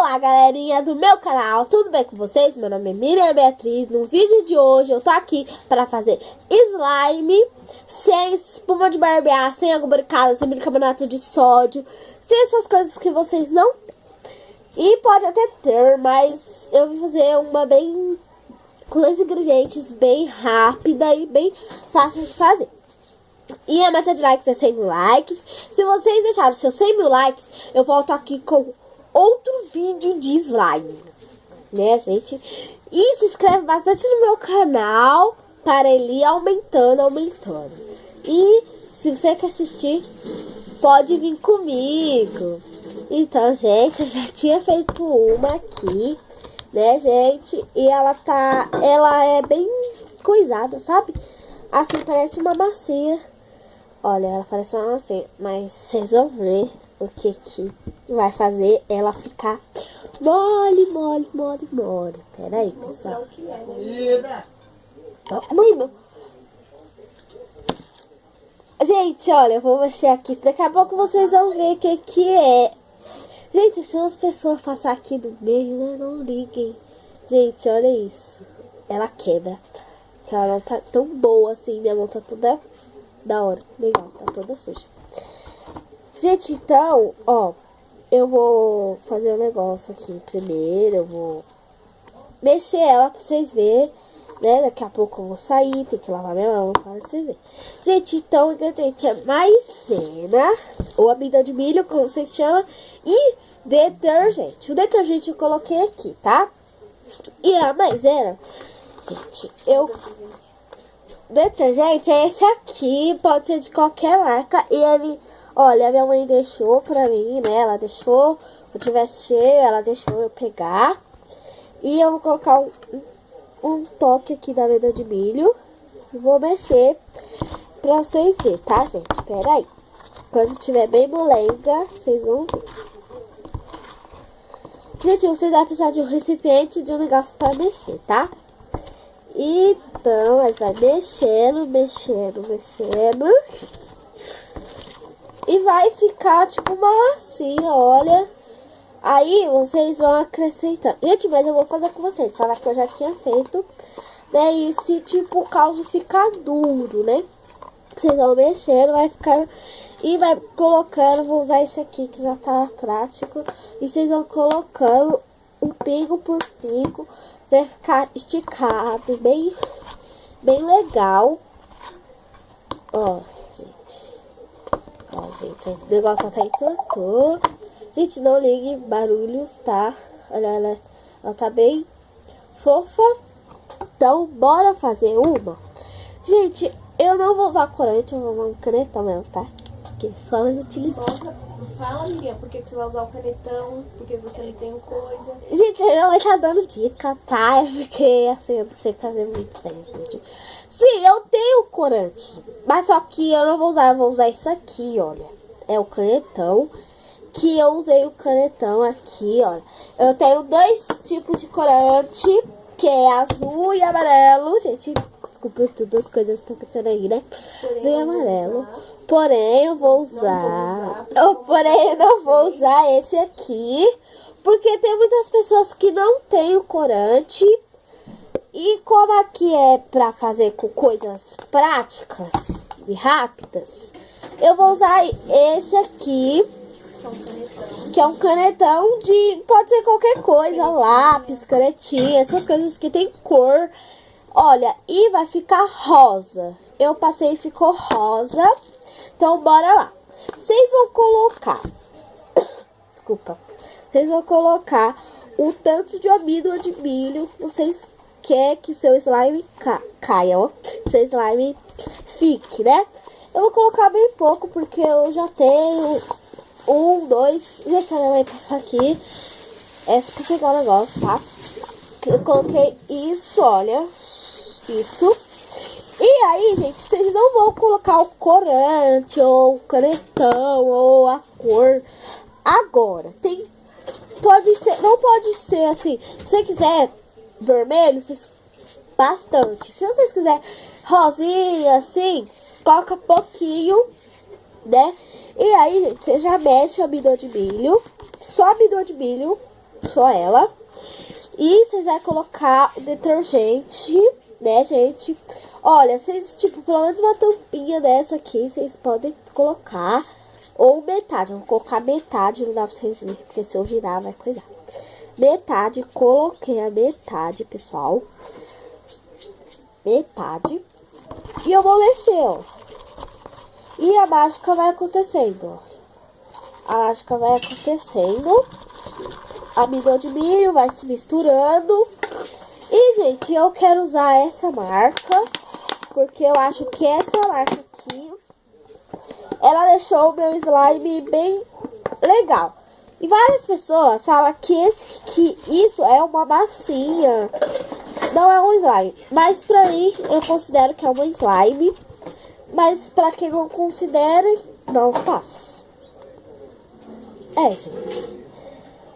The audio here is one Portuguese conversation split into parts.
Olá, galerinha do meu canal, tudo bem com vocês? Meu nome é Miriam Beatriz. No vídeo de hoje eu tô aqui para fazer slime sem espuma de barbear, sem água brincada, sem bicarbonato de sódio, sem essas coisas que vocês não têm. E pode até ter, mas eu vou fazer uma bem com os ingredientes bem rápida e bem fácil de fazer. E a meta de likes é 100 mil likes. Se vocês deixarem os seus 100 mil likes, eu volto aqui com outro vídeo de slime, né, gente? E se inscreve bastante no meu canal para ele ir aumentando. E se você quer assistir, pode vir comigo. Então, gente, eu já tinha feito uma aqui, né, gente? E ela é bem coisada, sabe? Assim, parece uma massinha. Olha, ela parece uma massinha, mas vocês vão ver o que vai fazer ela ficar mole. Pera aí, pessoal. Gente, olha, eu vou mexer aqui. Daqui a pouco vocês vão ver o que é. Gente, se umas pessoas passar aqui do meio, né, não liguem. Gente, olha isso. Ela quebra. Porque ela não tá tão boa assim. Minha mão tá toda da hora. Legal, tá toda suja. Gente, então, ó, eu vou fazer um negócio aqui primeiro. Eu vou mexer ela pra vocês verem, né? Daqui a pouco eu vou sair, tem que lavar minha mão para vocês verem. Gente, então o ingrediente é maisena, ou amido de milho, como vocês chamam, e detergente. O detergente eu coloquei aqui, tá? E a maisena, gente, detergente é esse aqui, pode ser de qualquer marca. E ele, olha, minha mãe deixou pra mim, né? Ela deixou, se eu tivesse cheio, ela deixou eu pegar. E eu vou colocar um toque aqui da amêndoa de milho. E vou mexer pra vocês verem, tá, gente? Pera aí. Quando tiver bem molenga, vocês vão ver. Gente, vocês vão precisar de um recipiente, de um negócio pra mexer, tá? Então, aí vai mexendo. E vai ficar tipo uma massinha, olha. Aí vocês vão acrescentando. Gente, mas eu vou fazer com vocês. Falar que eu já tinha feito, né? E se tipo o caldo ficar duro, né? Vocês vão mexendo, vai ficar. E vai colocando. Vou usar esse aqui que já tá prático. E vocês vão colocando um pingo por pingo. Pra ficar esticado, bem legal. Ó, gente. Ó, gente, o negócio até entortou. Gente, não ligue barulhos, tá? Olha, ela tá bem fofa. Então, bora fazer uma. Gente, eu não vou usar corante, eu vou usar um canetão mesmo, tá? Porque só mais utilizar. Fala, Miriam, por que você vai usar o canetão? Porque você não tem coisa. Gente, eu vou estar dando dica, tá? É porque, assim, eu não sei fazer muito bem vídeo. Sim, eu tenho corante. Mas só que eu não vou usar, eu vou usar isso aqui, olha. É o canetão. Que eu usei o canetão aqui, olha. Eu tenho dois tipos de corante, que é azul e amarelo. Gente, desculpa tudo, as coisas estão acontecendo aí, né? Azul e amarelo. Porém, eu vou usar... Porém, eu não vou usar esse aqui. Porque tem muitas pessoas que não têm o corante. E como aqui é pra fazer com coisas práticas e rápidas, eu vou usar esse aqui. Que é um canetão de... Pode ser qualquer coisa. Lápis, canetinha, essas coisas que tem cor. Olha, e vai ficar rosa. Eu passei e ficou rosa. Então, bora lá. Vocês vão colocar... Desculpa. Vocês vão colocar o tanto de amido de milho que vocês querem que seu slime caia, ó. Seu slime fique, né? Eu vou colocar bem pouco, porque eu já tenho... 1, 2... Gente, a minha mãe passar aqui. É só pra pegar o negócio, tá? Eu coloquei isso, olha. Isso. E aí, gente, vocês não vão colocar o corante, ou o canetão, ou a cor agora. Pode ser, não pode ser assim. Se você quiser vermelho, vocês bastante. Se vocês quiserem rosinha, assim, coloca pouquinho, né? E aí, gente, você já mexe o amido de milho. Só amido de milho. só ela. E vocês vão colocar o detergente, né, gente? Olha, vocês, tipo, pelo menos uma tampinha dessa aqui, vocês podem colocar. Ou metade, eu vou colocar metade, não dá pra vocês verem, porque se eu virar vai coisar. Metade, coloquei a metade, pessoal. Metade. E eu vou mexer, ó. E a mágica vai acontecendo, ó. A mágica vai acontecendo. Amido de milho vai se misturando. E, gente, eu quero usar essa marca, porque eu acho que essa marca aqui, ela deixou o meu slime bem legal. E várias pessoas falam que isso é uma massinha, não é um slime. Mas pra mim, eu considero que é uma slime. Mas pra quem não considera, não faça. Gente.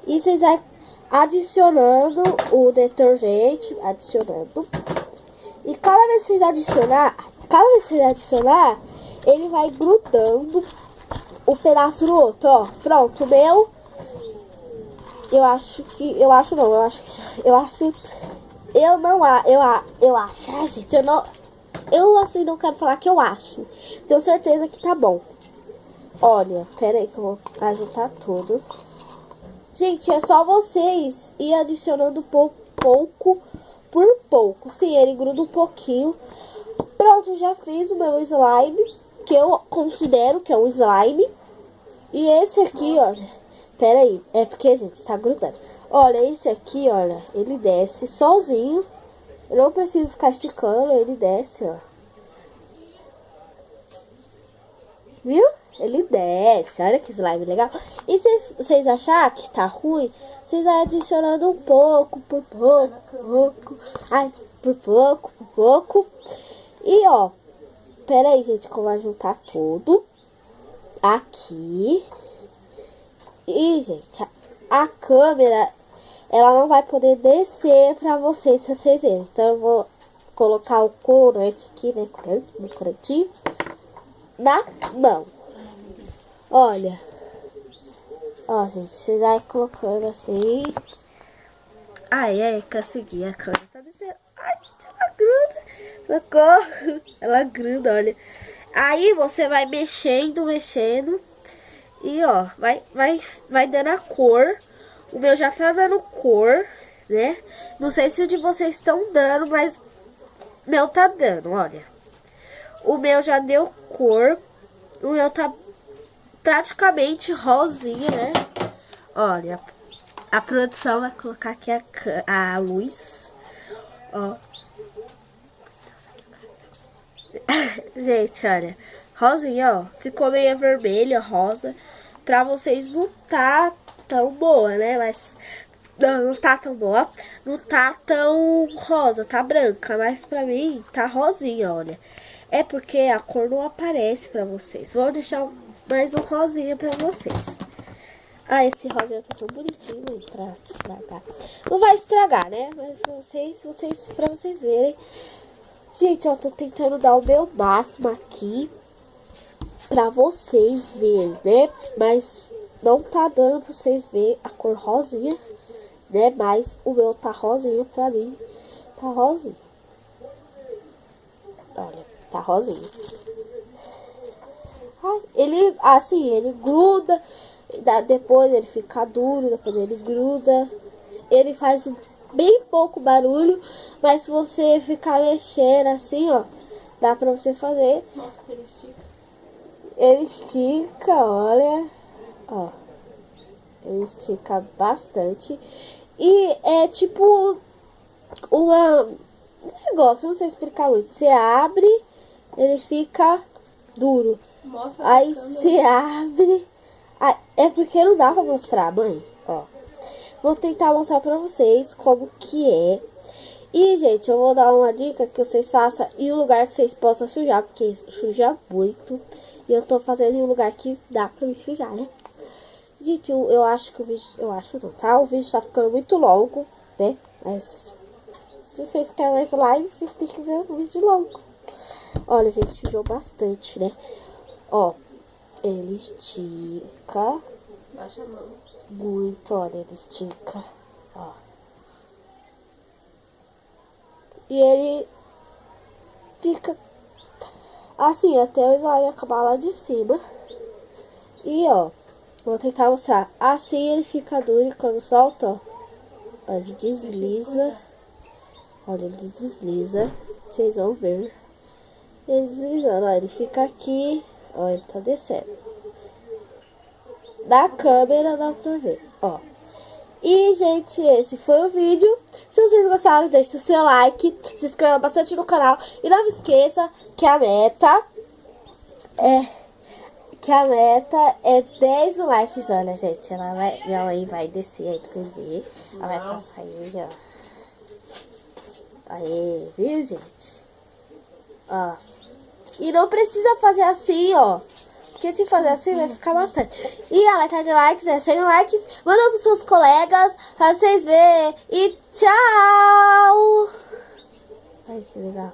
E vocês vão adicionando o detergente, adicionando. E cada vez que vocês adicionar, ele vai grudando o pedaço no outro, ó. Pronto, o meu. Ai, gente, eu assim não quero falar que eu acho. Tenho certeza que tá bom. Olha, pera aí que eu vou ajuntar tudo. Gente, é só vocês ir adicionando pouco por pouco. Sim, ele gruda um pouquinho. Pronto, já fiz o meu slime, que eu considero que é um slime. E esse aqui, olha, pera aí, é porque, gente, tá grudando. Olha, esse aqui, olha, ele desce sozinho. Eu não preciso ficar esticando, ele desce, ó. Viu? Ele desce, olha que slime legal. E se vocês acharem que tá ruim, vocês vão adicionando um pouco, por pouco. Ai, por pouco. E, ó, pera aí, gente, que eu vou juntar tudo aqui. E, gente, a câmera, ela não vai poder descer pra vocês, se vocês verem. Então, eu vou colocar o corante aqui, né, corantinho, na mão. Olha. Ó, gente, vocês vai colocando assim. Ai, consegui. A câmera tá descendo. Ai, gente, ela gruda. Socorro. Ela gruda, olha. Aí você vai mexendo. E, ó, vai dando a cor. O meu já tá dando cor, né? Não sei se o de vocês estão dando, mas o meu tá dando, olha. O meu já deu cor. O meu tá praticamente rosinha, né? Olha, a produção vai colocar aqui a luz. Ó. Gente, olha. Rosinha, ó. Ficou meio vermelha, rosa. Pra vocês não tá tão boa, né? Mas não tá tão boa. Não tá tão rosa, tá branca. Mas pra mim tá rosinha, olha. É porque a cor não aparece pra vocês. Vou deixar mais um rosinha pra vocês. Ah, esse rosinha tá tão bonitinho pra estragar. Não vai estragar, né? Mas pra vocês verem. Gente, ó, tô tentando dar o meu máximo aqui pra vocês verem, né? Mas não tá dando pra vocês verem a cor rosinha, né? Mas o meu tá rosinha pra mim. Tá rosinha. Olha, tá rosinha. Ele, assim, ele gruda, depois ele fica duro, depois ele gruda. Ele faz bem pouco barulho, mas se você ficar mexendo assim, ó, dá pra você fazer. Nossa, ele estica. Ele estica, olha, ó. Ele estica bastante. E é tipo um negócio, não sei explicar muito. Você abre, ele fica duro. Mostra aí você abre. É porque não dá pra mostrar, mãe. Ó. Vou tentar mostrar pra vocês como que é. E, gente, eu vou dar uma dica que vocês façam em um lugar que vocês possam sujar, porque suja muito. E eu tô fazendo em um lugar que dá pra me sujar, né? Gente, eu acho que o vídeo... Eu acho não, tá? O vídeo tá ficando muito longo, né? Mas se vocês querem mais live, vocês têm que ver o vídeo longo. Olha, gente, sujou bastante, né? Ó, ele estica. Baixa a mão. muito, olha, ele estica, ó. E ele fica assim, até o slime acabar lá de cima. E, ó, vou tentar mostrar. Assim ele fica duro e quando solta, ó, ele desliza. Olha, ele desliza. Vocês vão ver. Ele deslizando, ó, ele fica aqui. Ó, ele tá descendo. Da câmera dá pra ver, ó. E, gente, esse foi o vídeo. Se vocês gostaram, deixe o seu like. Se inscreva bastante no canal. E não me esqueça que a meta é 10 mil likes. Olha, gente, minha mãe vai descer aí pra vocês verem. Ela vai passar aí, ó. Aí, viu, gente? Ó. E não precisa fazer assim, ó. Porque se fazer assim vai ficar bastante. E a meta de likes é 100 likes. Manda pros seus colegas pra vocês verem. E tchau! Ai, que legal.